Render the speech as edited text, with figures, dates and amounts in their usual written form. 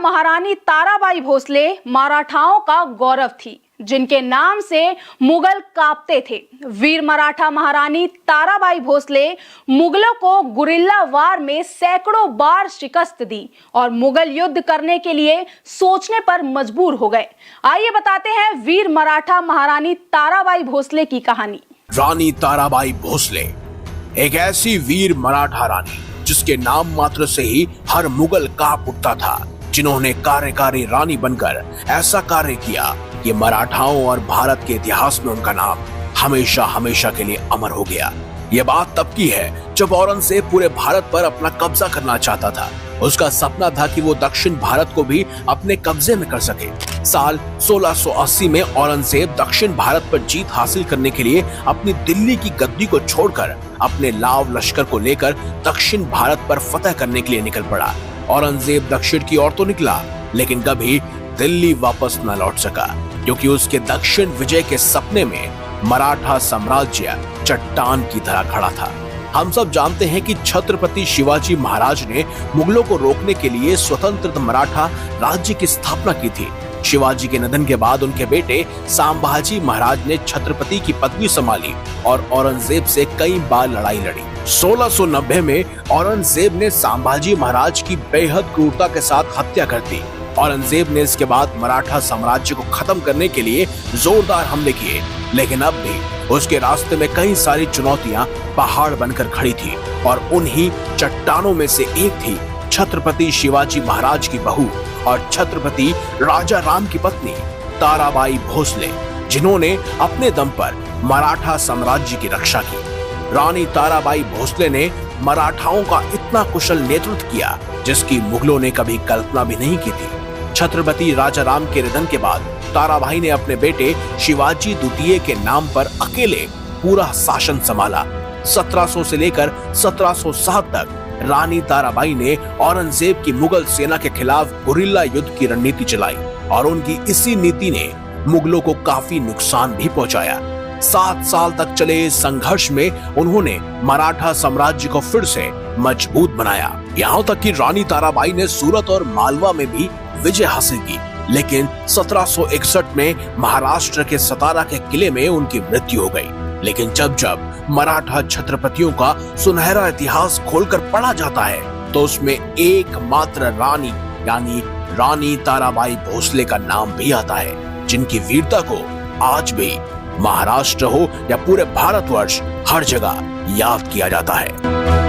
महारानी ताराबाई भोसले मराठाओं का गौरव थी, जिनके नाम से मुगल कांपते थे। वीर मराठा महारानी ताराबाई भोसले मुगलों को गुरिल्ला वार में सैकड़ों बार शिकस्त दी और मुगल युद्ध करने के लिए सोचने पर मजबूर हो गए। आइए बताते हैं वीर मराठा महारानी ताराबाई भोसले की कहानी। रानी ताराबाई भोसले एक ऐसी वीर मराठा रानी जिसके नाम मात्र से ही हर मुगल कांप उठता था, जिन्होंने कार्यकारी रानी बनकर ऐसा कार्य किया कि मराठाओं और भारत के इतिहास में उनका नाम हमेशा हमेशा के लिए अमर हो गया। ये बात तब की है जब औरंगजेब पूरे भारत पर अपना कब्जा करना चाहता था। उसका सपना था कि वो दक्षिण भारत को भी अपने कब्जे में कर सके। साल 1680 में औरंगजेब दक्षिण भारत पर जीत हासिल करने के लिए अपनी दिल्ली की गद्दी को छोड़कर अपने लाव लश्कर को लेकर दक्षिण भारत पर फतह करने के लिए निकल पड़ा। औरंगजेब दक्षिण की ओर तो निकला, लेकिन कभी दिल्ली वापस न लौट सका, क्योंकि उसके दक्षिण विजय के सपने में मराठा साम्राज्य चट्टान की तरह खड़ा था। हम सब जानते हैं कि छत्रपति शिवाजी महाराज ने मुगलों को रोकने के लिए स्वतंत्र मराठा राज्य की स्थापना की थी। शिवाजी के निधन के बाद उनके बेटे संभाजी महाराज ने छत्रपति की पदवी संभाली और औरंगजेब से कई बार लड़ाई लड़ी। 1690 में औरंगजेब ने संभाजी महाराज की बेहद क्रूरता के साथ हत्या कर दी। औरंगजेब ने इसके बाद मराठा साम्राज्य को खत्म करने के लिए जोरदार हमले किए, लेकिन अब भी उसके रास्ते में कई सारी चुनौतियां पहाड़ बनकर खड़ी थी और उन्हीं चट्टानों में से एक थी छत्रपति शिवाजी महाराज की बहू और छत्रपति राजा राम की पत्नी ताराबाई भोसले, जिन्होंने अपने दम पर मराठा साम्राज्य की रक्षा की। रानी ताराबाई भोसले ने मराठाओं का इतना कुशल नेतृत्व किया जिसकी मुगलों ने कभी कल्पना भी नहीं की थी। छत्रपति राजा राम के निधन के बाद ताराबाई ने अपने बेटे शिवाजी द्वितीय के नाम पर अकेले पूरा शासन संभाला। 1700 से लेकर 1707 तक रानी ताराबाई ने औरंगजेब की मुगल सेना के खिलाफ गुरिल्ला युद्ध की रणनीति चलाई और उनकी इसी नीति ने मुगलों को काफी नुकसान भी पहुंचाया। 7 साल तक चले इस संघर्ष में उन्होंने मराठा साम्राज्य को फिर से मजबूत बनाया। यहाँ तक कि रानी ताराबाई ने सूरत और मालवा में भी विजय हासिल की, लेकिन 1761 में महाराष्ट्र के सतारा के किले में उनकी मृत्यु हो गई। लेकिन जब जब मराठा छत्रपतियों का सुनहरा इतिहास खोलकर पढ़ा जाता है तो उसमें एकमात्र रानी यानी रानी ताराबाई भोसले का नाम भी आता है, जिनकी वीरता को आज भी महाराष्ट्र हो या पूरे भारतवर्ष हर जगह याद किया जाता है।